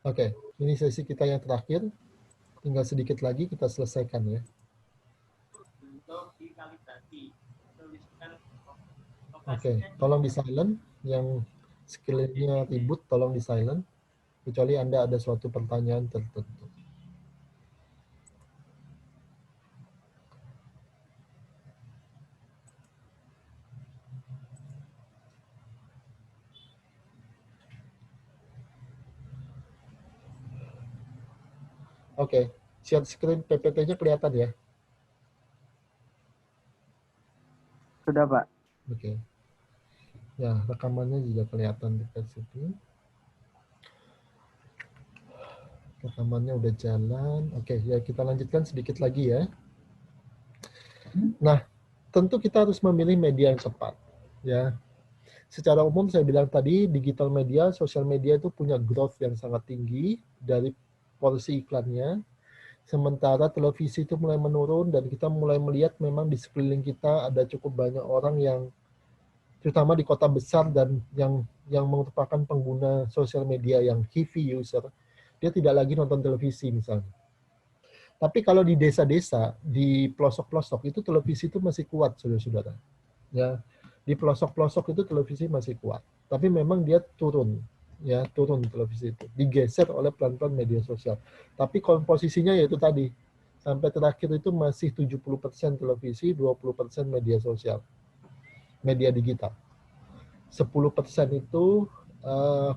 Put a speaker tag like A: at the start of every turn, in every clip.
A: Oke, ini sesi kita yang terakhir. Tinggal sedikit lagi kita selesaikan ya. Oke, tolong di silent. Yang sekiranya ribut tolong di silent. Kecuali Anda ada suatu pertanyaan tertentu. Oke, share screen PPT-nya kelihatan ya?
B: Sudah, Pak.
A: Oke. Ya, rekamannya juga kelihatan dekat situ. Rekamannya udah jalan. Oke, ya kita lanjutkan sedikit lagi ya. Nah, tentu kita harus memilih media yang tepat. Ya, secara umum saya bilang tadi, digital media, sosial media itu punya growth yang sangat tinggi dari porsi iklannya. Sementara televisi itu mulai menurun dan kita mulai melihat memang di sekeliling kita ada cukup banyak orang yang terutama di kota besar dan yang merupakan pengguna sosial media yang heavy user, dia tidak lagi nonton televisi misalnya. Tapi kalau di desa-desa, di pelosok-pelosok itu televisi itu masih kuat, saudara-saudara. Ya, di pelosok-pelosok itu televisi masih kuat. Tapi memang dia turun, ya turun televisi itu, digeser oleh pelan-pelan media sosial. Tapi komposisinya yaitu tadi, sampai terakhir itu masih 70% televisi, 20% media sosial, media digital. 10% itu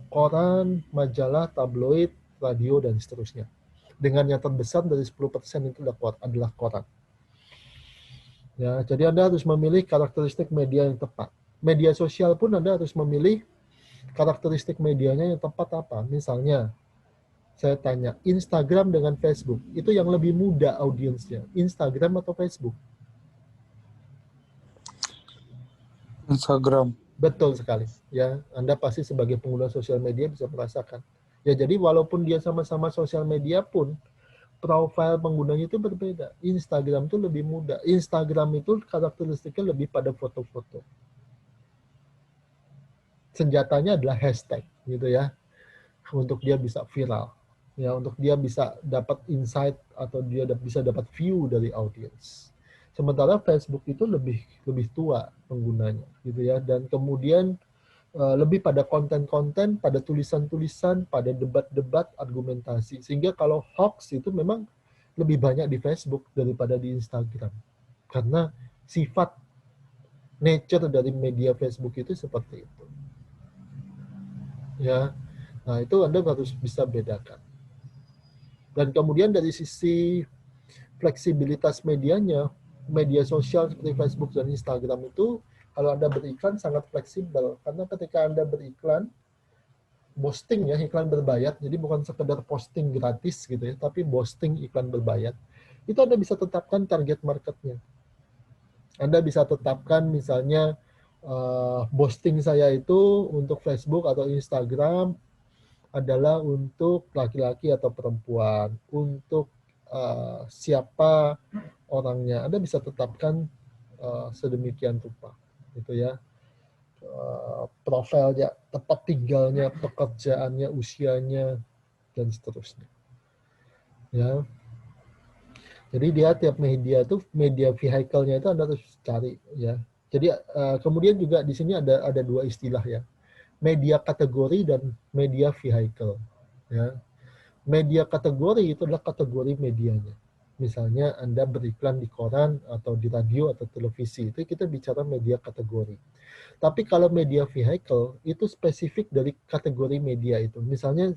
A: koran, majalah, tabloid, radio, dan seterusnya. Dengan yang terbesar dari 10% itu adalah koran. Ya, jadi Anda harus memilih karakteristik media yang tepat. Media sosial pun Anda harus memilih karakteristik medianya yang tepat apa. Misalnya, saya tanya, Instagram dengan Facebook, itu yang lebih muda audiensnya, Instagram atau Facebook?
B: Instagram.
A: Betul sekali. Ya, Anda pasti sebagai pengguna sosial media bisa merasakan. Ya, jadi walaupun dia sama-sama sosial media pun, profil penggunanya itu berbeda. Instagram itu lebih mudah. Instagram itu karakteristiknya lebih pada foto-foto. Senjatanya adalah hashtag, gitu ya, untuk dia bisa viral. Ya, untuk dia bisa dapat insight atau dia bisa dapat view dari audiens. Sementara Facebook itu lebih lebih tua penggunanya, gitu ya, dan kemudian lebih pada konten-konten, pada tulisan-tulisan, pada debat-debat, argumentasi. Sehingga kalau hoax itu memang lebih banyak di Facebook daripada di Instagram. Karena sifat nature dari media Facebook itu seperti itu. Ya. Nah, itu Anda harus bisa bedakan. Dan kemudian dari sisi fleksibilitas medianya, media sosial seperti Facebook dan Instagram itu kalau Anda beriklan sangat fleksibel. Karena ketika Anda beriklan, boosting ya, iklan berbayar, jadi bukan sekedar posting gratis gitu ya, tapi boosting iklan berbayar, itu Anda bisa tetapkan target marketnya. Anda bisa tetapkan misalnya posting saya itu untuk Facebook atau Instagram adalah untuk laki-laki atau perempuan, untuk siapa orangnya. Anda bisa tetapkan sedemikian rupa, gitu ya. Profilnya, tempat tinggalnya, pekerjaannya, usianya, dan seterusnya. Ya, jadi dia tiap media itu media vehicle-nya itu Anda harus cari ya. Jadi kemudian juga di sini ada dua istilah ya. Media kategori dan media vehicle. Ya. Media kategori itu adalah kategori medianya. Misalnya Anda beriklan di koran atau di radio atau televisi, itu kita bicara media kategori. Tapi kalau media vehicle itu spesifik dari kategori media itu. Misalnya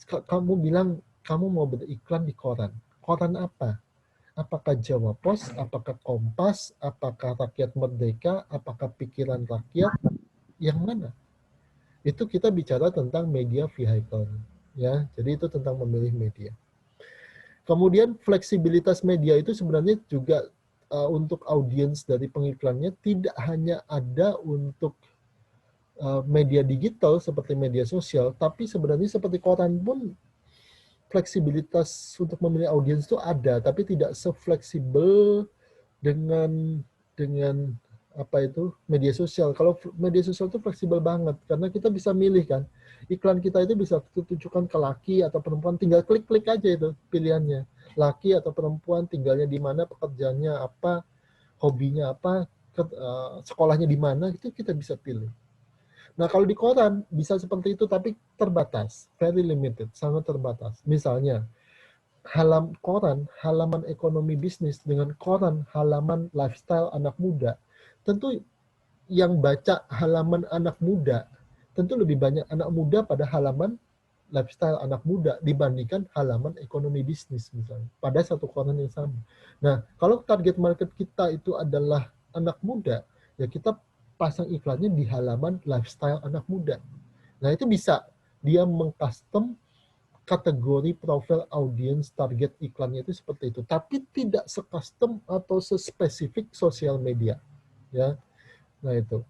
A: kamu bilang kamu mau beriklan di koran. Koran apa? Apakah Jawa Pos, apakah Kompas, apakah Rakyat Merdeka, apakah Pikiran Rakyat, yang mana? Itu kita bicara tentang media vehicle. Ya, jadi itu tentang memilih media. Kemudian fleksibilitas media itu sebenarnya juga untuk audiens dari pengiklannya tidak hanya ada untuk media digital seperti media sosial, tapi sebenarnya seperti koran pun fleksibilitas untuk memilih audiens itu ada, tapi tidak sefleksibel dengan dengan apa itu media sosial. Kalau media sosial itu fleksibel banget karena kita bisa milih kan. Iklan kita itu bisa ditujukan ke laki atau perempuan, tinggal klik-klik aja itu pilihannya. Laki atau perempuan, tinggalnya di mana, pekerjaannya apa, hobinya apa, sekolahnya di mana, itu kita bisa pilih. Nah, kalau di koran bisa seperti itu tapi terbatas, very limited, sangat terbatas. Misalnya, halaman ekonomi bisnis dengan koran halaman lifestyle anak muda, tentu yang baca halaman anak muda, tentu lebih banyak anak muda pada halaman lifestyle anak muda dibandingkan halaman ekonomi bisnis misalnya, pada satu koran yang sama. Nah, kalau target market kita itu adalah anak muda, ya kita pasang iklannya di halaman lifestyle anak muda. Nah, itu bisa dia mengcustom kategori profil audiens target iklannya itu seperti itu, tapi tidak se-custom atau sespesifik sosial media, ya. Nah, itu.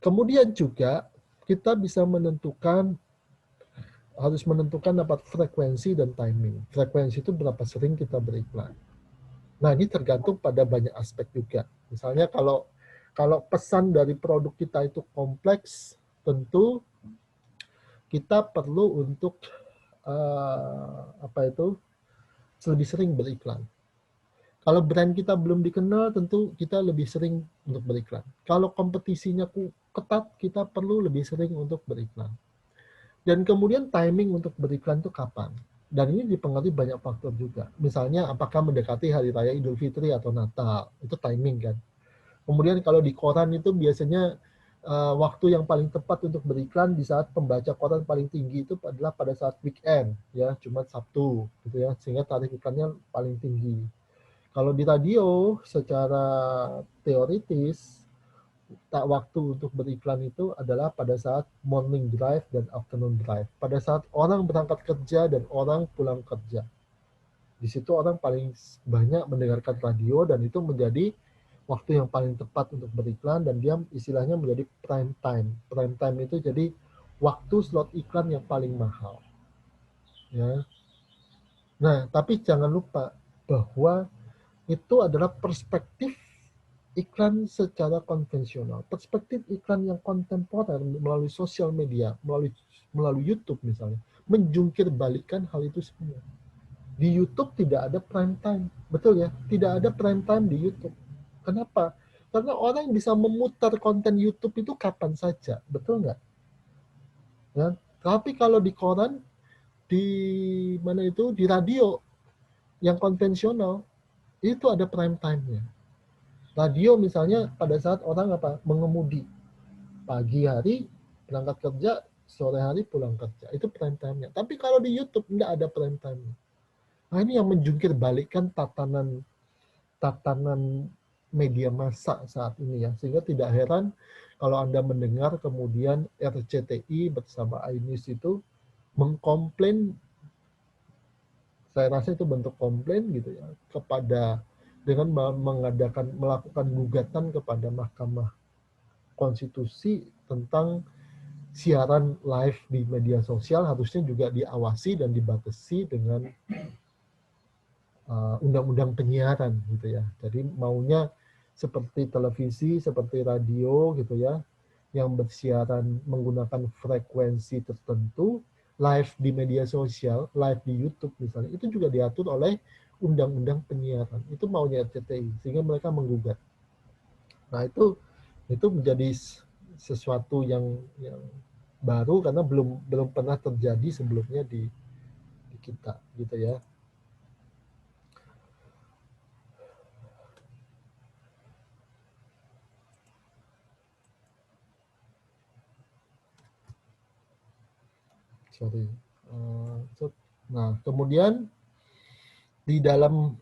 A: Kemudian juga kita bisa harus menentukan dapat frekuensi dan timing. Frekuensi itu berapa sering kita beriklan. Nah, ini tergantung pada banyak aspek juga. Misalnya kalau pesan dari produk kita itu kompleks, tentu kita perlu untuk apa itu lebih sering beriklan. Kalau brand kita belum dikenal, tentu kita lebih sering untuk beriklan. Kalau kompetisinya ketat, kita perlu lebih sering untuk beriklan. Dan kemudian timing untuk beriklan itu kapan? Dan ini dipengaruhi banyak faktor juga. Misalnya apakah mendekati Hari Raya Idul Fitri atau Natal, itu timing kan. Kemudian kalau di koran itu biasanya waktu yang paling tepat untuk beriklan di saat pembaca koran paling tinggi itu adalah pada saat weekend, ya Jumat Sabtu, gitu ya, sehingga tarif iklannya paling tinggi. Kalau di radio, secara teoritis, waktu untuk beriklan itu adalah pada saat morning drive dan afternoon drive. Pada saat orang berangkat kerja dan orang pulang kerja. Di situ orang paling banyak mendengarkan radio dan itu menjadi waktu yang paling tepat untuk beriklan dan dia istilahnya menjadi prime time. Prime time itu jadi waktu slot iklan yang paling mahal. Ya. Nah, tapi jangan lupa bahwa itu adalah perspektif iklan secara konvensional. Perspektif iklan yang kontemporer melalui sosial media, melalui YouTube misalnya, menjungkir balikkan hal itu semua. Di YouTube tidak ada prime time, betul ya? Tidak ada prime time di YouTube. Kenapa? Karena orang bisa memutar konten YouTube itu kapan saja, betul nggak? Ya. Tapi kalau di koran, di mana itu, di radio yang konvensional, itu ada prime time-nya. Radio misalnya pada saat orang mengemudi, pagi hari berangkat kerja, sore hari pulang kerja, itu prime time-nya. Tapi kalau di YouTube nggak ada prime time-nya. Nah, ini yang menjungkir balikkan tatanan media massa saat ini ya, sehingga tidak heran kalau Anda mendengar kemudian RCTI bersama iNews itu mengkomplain, saya rasa itu bentuk komplain gitu ya, kepada dengan melakukan gugatan kepada Mahkamah Konstitusi tentang siaran live di media sosial harusnya juga diawasi dan dibatasi dengan undang-undang penyiaran gitu ya. Jadi maunya seperti televisi, seperti radio gitu ya, yang bersiaran menggunakan frekuensi tertentu, live di media sosial, live di YouTube misalnya, itu juga diatur oleh undang-undang penyiaran. Itu maunya RCTI, sehingga mereka menggugat. Nah, itu menjadi sesuatu yang baru karena belum pernah terjadi sebelumnya di kita gitu ya. Sorry. Nah, kemudian di dalam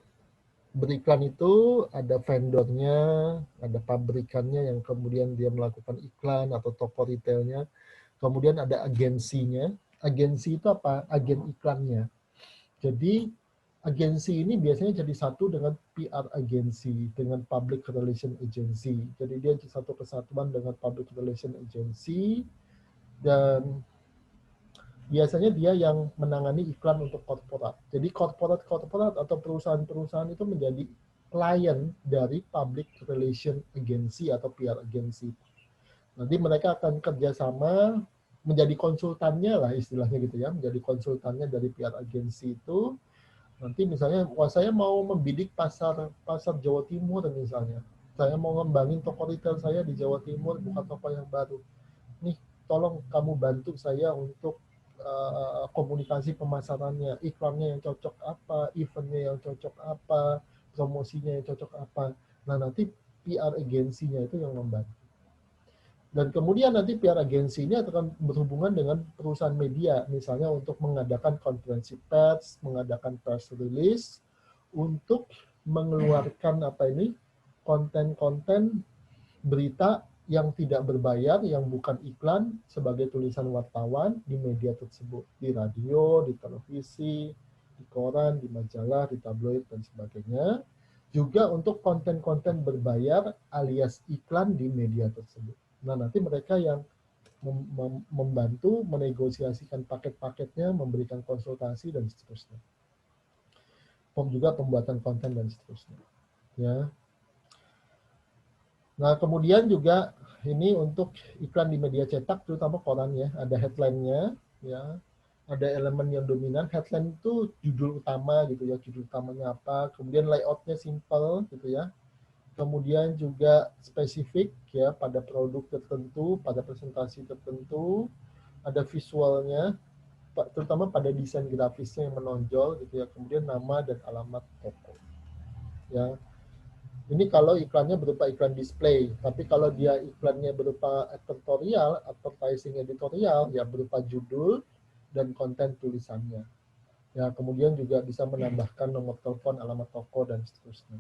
A: beriklan itu ada vendornya, ada pabrikannya yang kemudian dia melakukan iklan atau toko retailnya. Kemudian ada agensinya. Agensi itu apa? Agen iklannya. Jadi agensi ini biasanya jadi satu dengan PR agensi, dengan public relation agency. Jadi dia satu kesatuan dengan public relation agency dan biasanya dia yang menangani iklan untuk korporat. Jadi korporat atau perusahaan-perusahaan itu menjadi klien dari public relation agency atau PR agency. Nanti mereka akan kerjasama menjadi konsultannya lah istilahnya gitu ya, menjadi konsultannya dari PR agency itu. Nanti misalnya, wah saya mau membidik pasar Jawa Timur misalnya. Saya mau ngembangin toko retail saya di Jawa Timur, buka toko yang baru. Nih, tolong kamu bantu saya untuk komunikasi pemasarannya, iklannya yang cocok apa, eventnya yang cocok apa, promosinya yang cocok apa. Nah, nanti PR agensinya itu yang membantu. Dan kemudian nanti PR agensi ini akan berhubungan dengan perusahaan media, misalnya untuk mengadakan konferensi pers, mengadakan press release, untuk mengeluarkan konten-konten berita yang tidak berbayar, yang bukan iklan, sebagai tulisan wartawan di media tersebut, di radio, di televisi, di koran, di majalah, di tabloid, dan sebagainya. Juga untuk konten-konten berbayar alias iklan di media tersebut. Nah, nanti mereka yang membantu menegosiasikan paket-paketnya, memberikan konsultasi, dan seterusnya. Juga pembuatan konten, dan seterusnya. Ya. Nah, kemudian juga ini untuk iklan di media cetak, terutama koran ya, ada headline-nya, ya, ada elemen yang dominan. Headline itu judul utama gitu ya, judul utamanya apa, kemudian layout-nya simple gitu ya, kemudian juga spesifik ya pada produk tertentu, pada presentasi tertentu, ada visualnya, terutama pada desain grafisnya yang menonjol gitu ya, kemudian nama dan alamat toko. Ya, ini kalau iklannya berupa iklan display, tapi kalau dia iklannya berupa editorial, advertising editorial, ya berupa judul dan konten tulisannya. Ya, kemudian juga bisa menambahkan nomor telepon, alamat toko, dan seterusnya.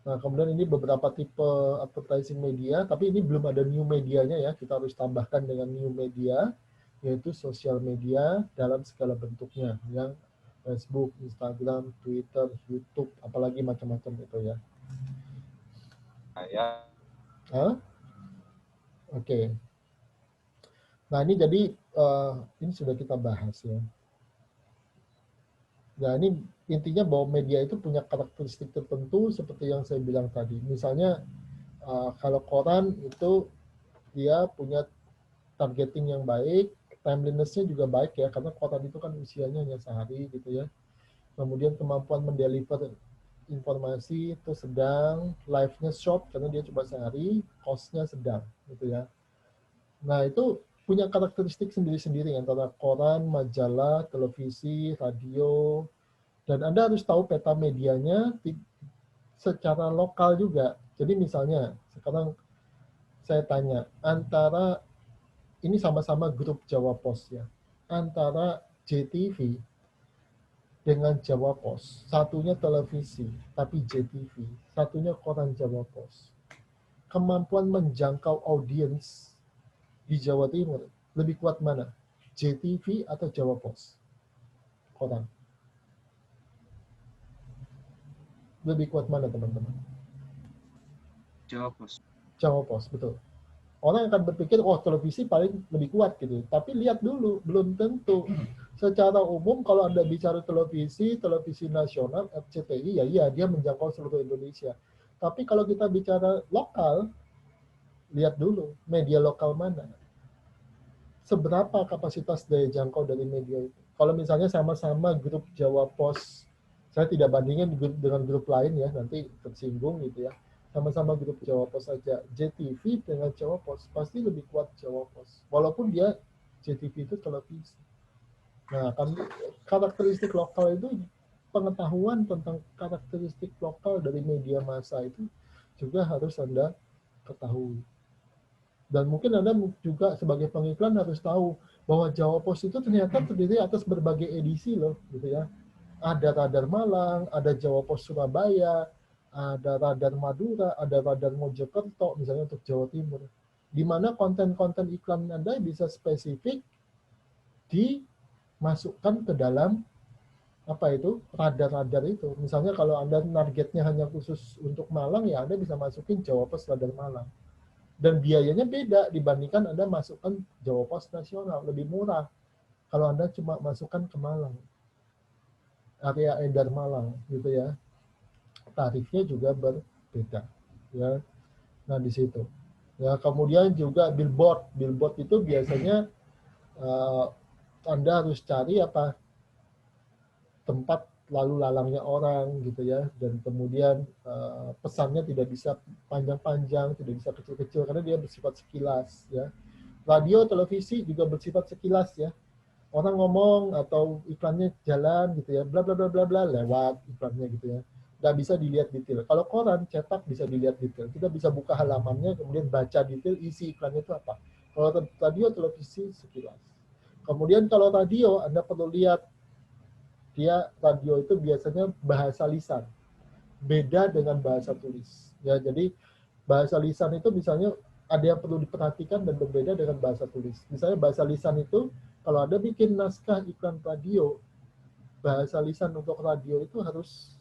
A: Nah, kemudian ini beberapa tipe advertising media, tapi ini belum ada new medianya ya, kita harus tambahkan dengan new media, yaitu sosial media dalam segala bentuknya, yang Facebook, Instagram, Twitter, YouTube, apalagi macam-macam itu ya. Hah? Oke. Nah, ini jadi ini sudah kita bahas ya. Nah, ini intinya bahwa media itu punya karakteristik tertentu seperti yang saya bilang tadi. Misalnya kalau koran itu dia punya targeting yang baik, timeliness-nya juga baik ya, karena koran itu kan usianya hanya sehari gitu ya. Kemudian kemampuan mendeliver informasi itu sedang, live-nya short karena dia cuma sehari, cost-nya sedang gitu ya. Nah, itu punya karakteristik sendiri-sendiri antara koran, majalah, televisi, radio, dan Anda harus tahu peta medianya secara lokal juga. Jadi misalnya, sekarang saya tanya, antara, ini sama-sama grup Jawa Pos ya, antara JTV dengan Jawa Pos, satunya televisi, tapi JTV, satunya koran Jawa Pos. Kemampuan menjangkau audiens di Jawa Timur lebih kuat mana? JTV atau Jawa Pos? Koran. Lebih kuat mana teman-teman?
B: Jawa Pos.
A: Jawa Pos, betul. Orang akan berpikir, oh televisi paling lebih kuat gitu. Tapi lihat dulu, belum tentu. Secara umum kalau Anda bicara televisi nasional, RCTI, ya iya dia menjangkau seluruh Indonesia. Tapi kalau kita bicara lokal, lihat dulu media lokal mana. Seberapa kapasitas daya jangkau dari media itu. Kalau misalnya sama-sama grup Jawa Pos, saya tidak bandingin dengan grup lain ya, nanti tersinggung gitu ya. Sama-sama grup Jawa Pos saja, JTV dengan Jawa Pos pasti lebih kuat Jawa Pos, walaupun dia JTV itu televisi. Nah, kan karakteristik lokal itu, pengetahuan tentang karakteristik lokal dari media massa itu juga harus Anda ketahui. Dan mungkin Anda juga sebagai pengiklan harus tahu bahwa Jawa Pos itu ternyata terdiri atas berbagai edisi loh, gitu ya. Ada Radar Malang, ada Jawa Pos Surabaya, ada Radar Madura, ada Radar Mojokerto, misalnya untuk Jawa Timur. Di mana konten-konten iklan Anda bisa spesifik dimasukkan ke dalam apa itu radar-radar itu. Misalnya kalau Anda targetnya hanya khusus untuk Malang, ya Anda bisa masukin Jawa Pos Radar Malang. Dan biayanya beda dibandingkan Anda masukkan Jawa Pos nasional, lebih murah kalau Anda cuma masukkan ke Malang, area edar Malang gitu ya. tarifnya juga berbeda. Ya, nah di situ. Ya, kemudian juga billboard. Billboard itu biasanya Anda harus cari apa tempat lalu lalangnya orang gitu ya, dan kemudian pesannya tidak bisa panjang-panjang, tidak bisa kecil-kecil karena dia bersifat sekilas ya. Radio, televisi juga bersifat sekilas ya. Orang ngomong atau iklannya jalan gitu ya, bla bla bla bla bla lewat iklannya gitu ya. Nggak bisa dilihat detail. Kalau koran cetak bisa dilihat detail. Kita bisa buka halamannya kemudian baca detail isi iklannya itu apa. Kalau radio, televisi sekilas. Kemudian kalau radio Anda perlu lihat dia radio itu biasanya bahasa lisan, beda dengan bahasa tulis. Ya, jadi bahasa lisan itu misalnya ada yang perlu diperhatikan dan berbeda dengan bahasa tulis. Misalnya bahasa lisan itu kalau Anda bikin naskah iklan radio, bahasa lisan untuk radio itu harus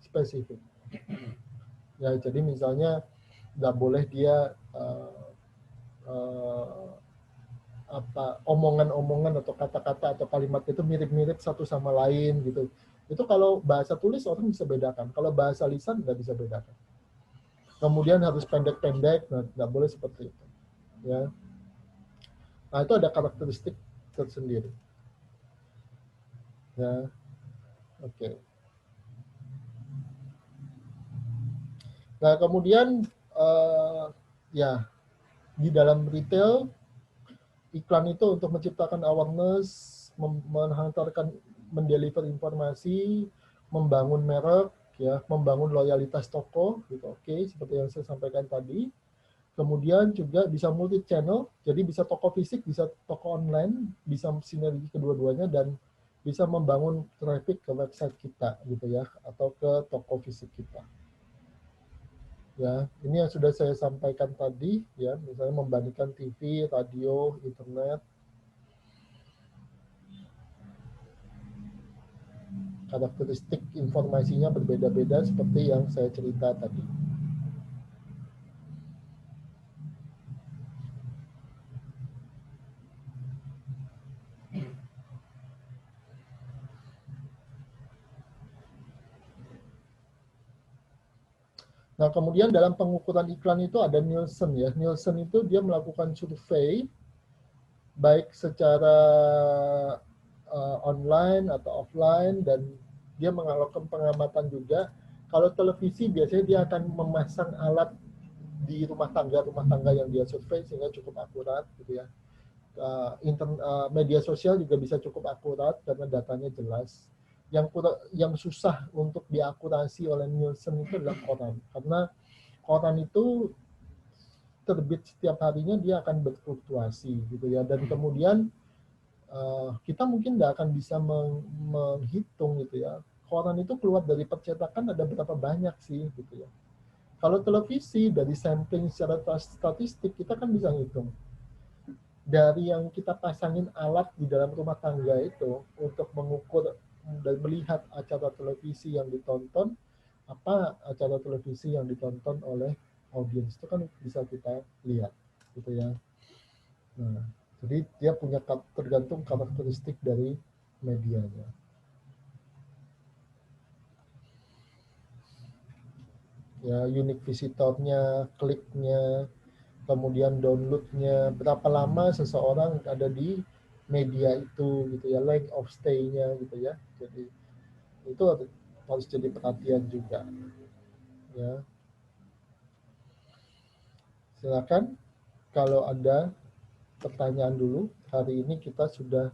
A: spesifik. Ya, jadi misalnya nggak boleh dia apa omongan-omongan atau kata-kata atau kalimat itu mirip-mirip satu sama lain gitu. Itu kalau bahasa tulis orang bisa bedakan. Kalau bahasa lisan nggak bisa bedakan. Kemudian harus pendek-pendek, nah, nggak boleh seperti itu. Ya. Nah itu ada karakteristik tersendiri. Ya, oke. Okay. Nah kemudian ya di dalam retail iklan itu untuk menciptakan awareness, menghantarkan, mendeliver informasi, membangun merek, ya, membangun loyalitas toko, gitu. Oke, seperti yang saya sampaikan tadi. Kemudian juga bisa multi channel, jadi bisa toko fisik, bisa toko online, bisa sinergi kedua-duanya dan bisa membangun traffic ke website kita, gitu ya, atau ke toko fisik kita. Ya, ini yang sudah saya sampaikan tadi, ya, misalnya membandingkan TV, radio, internet. Karakteristik informasinya berbeda-beda seperti yang saya cerita tadi. Nah, kemudian dalam pengukuran iklan itu ada Nielsen ya. Nielsen itu dia melakukan survei baik secara online atau offline dan dia melakukan pengamatan juga. Kalau televisi biasanya dia akan memasang alat di rumah tangga yang dia survei sehingga cukup akurat gitu ya. Media sosial juga bisa cukup akurat karena datanya jelas. Yang susah untuk diakurasi oleh Nielsen itu adalah koran, karena koran itu terbit setiap harinya dia akan berfluktuasi gitu ya, dan kemudian kita mungkin nggak akan bisa menghitung gitu ya. Koran itu keluar dari percetakan ada berapa banyak sih gitu ya. Kalau televisi dari sampling secara statistik kita kan bisa ngitung. Dari yang kita pasangin alat di dalam rumah tangga itu untuk mengukur dan melihat acara televisi yang ditonton, apa acara televisi yang ditonton oleh audiens itu kan bisa kita lihat gitu ya. Nah, jadi dia punya tergantung karakteristik dari medianya. Ya, unique visitornya, kliknya, kemudian downloadnya, berapa lama seseorang ada di media itu gitu ya, length of stay-nya gitu ya. Jadi itu harus jadi perhatian juga. Ya. Silakan kalau ada pertanyaan dulu. Hari ini kita sudah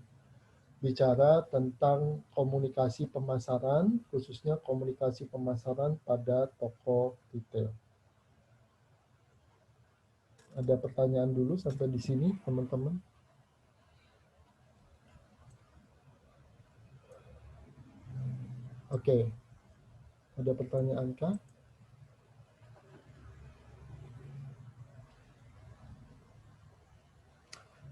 A: bicara tentang komunikasi pemasaran, khususnya komunikasi pemasaran pada toko retail. Ada pertanyaan dulu sampai di sini, teman-teman? Oke. Ada pertanyaan kah?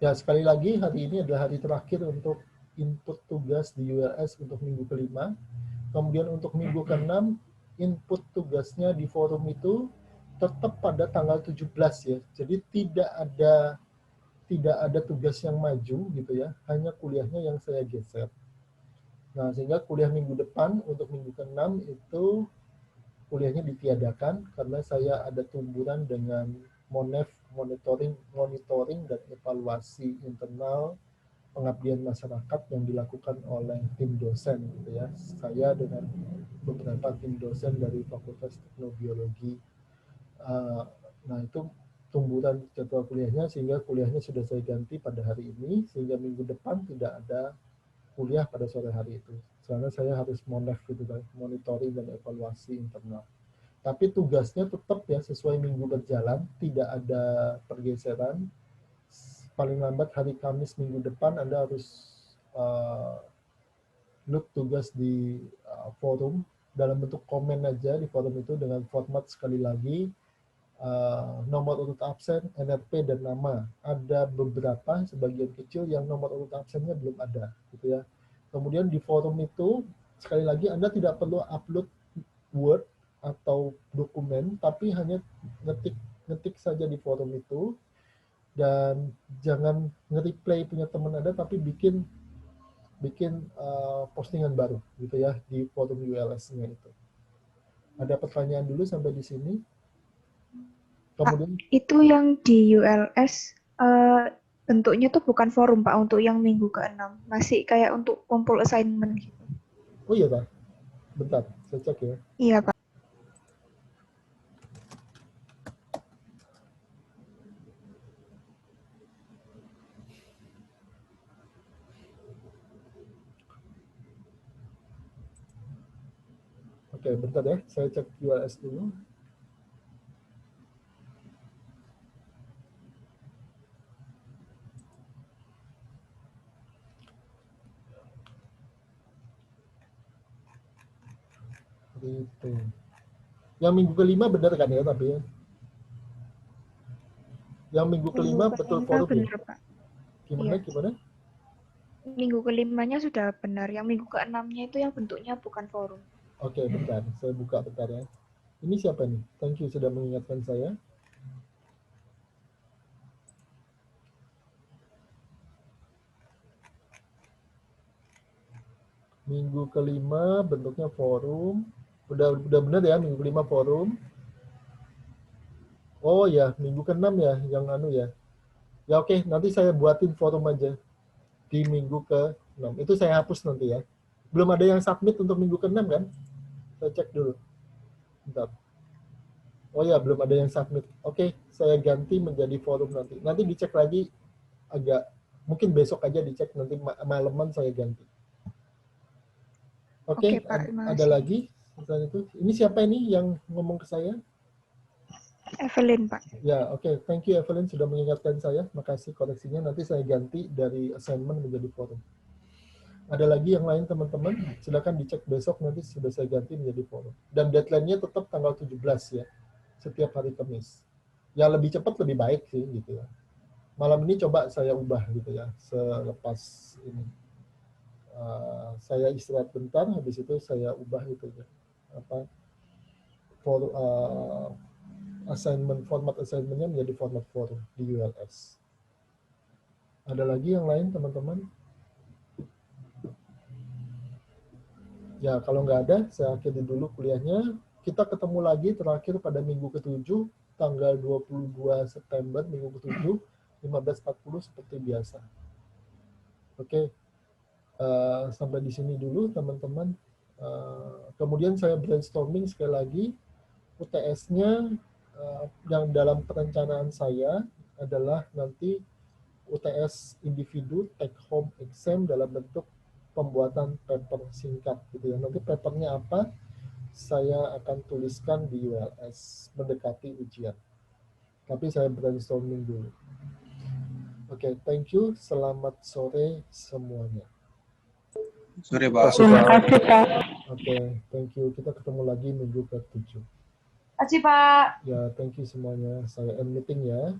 A: Ya, sekali lagi hari ini adalah hari terakhir untuk input tugas di ULS untuk minggu kelima. Kemudian untuk minggu ke-6, input tugasnya di forum itu tetap pada tanggal 17 ya. Jadi tidak ada tugas yang maju gitu ya, hanya kuliahnya yang saya geser. Nah, sehingga kuliah minggu depan untuk minggu ke-6 itu kuliahnya ditiadakan karena saya ada tumburan dengan monitoring dan evaluasi internal pengabdian masyarakat yang dilakukan oleh tim dosen gitu ya. Saya dengan beberapa tim dosen dari Fakultas Teknobiologi. Nah itu tumburan jadwal kuliahnya sehingga kuliahnya sudah saya ganti pada hari ini sehingga minggu depan tidak ada kuliah pada sore hari itu. Karena saya harus gitu kan, monitoring dan evaluasi internal. Tapi tugasnya tetap ya sesuai minggu berjalan, tidak ada pergeseran. Paling lambat hari Kamis minggu depan Anda harus look tugas di forum dalam bentuk komen aja di forum itu dengan format sekali lagi nomor urut absen, NRP dan nama. Ada beberapa sebagian kecil yang nomor urut absennya belum ada, gitu ya. Kemudian di forum itu sekali lagi Anda tidak perlu upload Word atau dokumen, tapi hanya ngetik saja di forum itu dan jangan nge-replay punya teman Anda, tapi bikin postingan baru gitu ya di forum ULS-nya itu. Ada pertanyaan dulu sampai di sini? Kemudian
C: Pak, itu yang di ULS bentuknya tuh bukan forum Pak untuk yang minggu ke-6. Masih kayak untuk kumpul assignment gitu.
A: oh iya Pak, bentar saya cek ya.
C: Iya Pak.
A: Oke, bentar ya, saya cek URS dulu. Gitu. Yang minggu kelima benar kan ya tapi ya? Yang minggu kelima betul forum
C: benar,
A: ya?
C: Pak.
A: Gimana,
C: Iya.
A: gimana?
C: Minggu kelimanya sudah benar. Yang minggu ke-6-nya itu yang bentuknya bukan forum.
A: Oke, bentar. Saya buka bentar ya. Ini siapa nih? Thank you sudah mengingatkan saya. Minggu kelima bentuknya forum. Udah benar ya minggu kelima forum. Oh ya, minggu ke-6 ya yang anu ya. Ya oke, nanti saya buatin forum aja di minggu ke-6. Itu saya hapus nanti ya. Belum ada yang submit untuk minggu ke-6 kan? Saya cek dulu. Bentar. Oh ya, belum ada yang submit. Oke, saya ganti menjadi forum nanti. Nanti dicek lagi agak, mungkin besok aja dicek, nanti malaman saya ganti. Oke,
C: Pak,
A: ada lagi? Itu. Ini siapa ini yang ngomong ke saya?
C: Evelyn, Pak.
A: Ya, oke. Thank you Evelyn sudah mengingatkan saya. Makasih koreksinya. Nanti saya ganti dari assignment menjadi forum. Ada lagi yang lain teman-teman? Silakan dicek besok, nanti sudah saya ganti menjadi forum. Dan deadline-nya tetap tanggal 17 ya. Setiap hari Kamis. Ya lebih cepat lebih baik sih gitu ya. Malam ini coba saya ubah gitu ya. Selepas ini. Saya istirahat bentar, habis itu saya ubah gitu ya. Format assignment-nya menjadi format forum di ULS. Ada lagi yang lain teman-teman? Ya, kalau nggak ada, saya akhiri dulu kuliahnya. Kita ketemu lagi terakhir pada minggu ke-7, tanggal 22 September, minggu ke-7, 15.40 seperti biasa. Oke, sampai di sini dulu teman-teman. Kemudian saya brainstorming sekali lagi, UTS-nya yang dalam perencanaan saya adalah nanti UTS individu take home exam dalam bentuk pembuatan paper singkat gitu ya. Nanti papernya apa? Saya akan tuliskan di ULS mendekati ujian. Tapi saya brainstorming dulu. Oke, thank you. Selamat sore semuanya.
B: Sore Pak.
D: Terima kasih Pak.
A: Oke, thank you. Kita ketemu lagi minggu ke-7.
D: Terima kasih Pak.
A: Ya, thank you semuanya. Saya end meeting ya.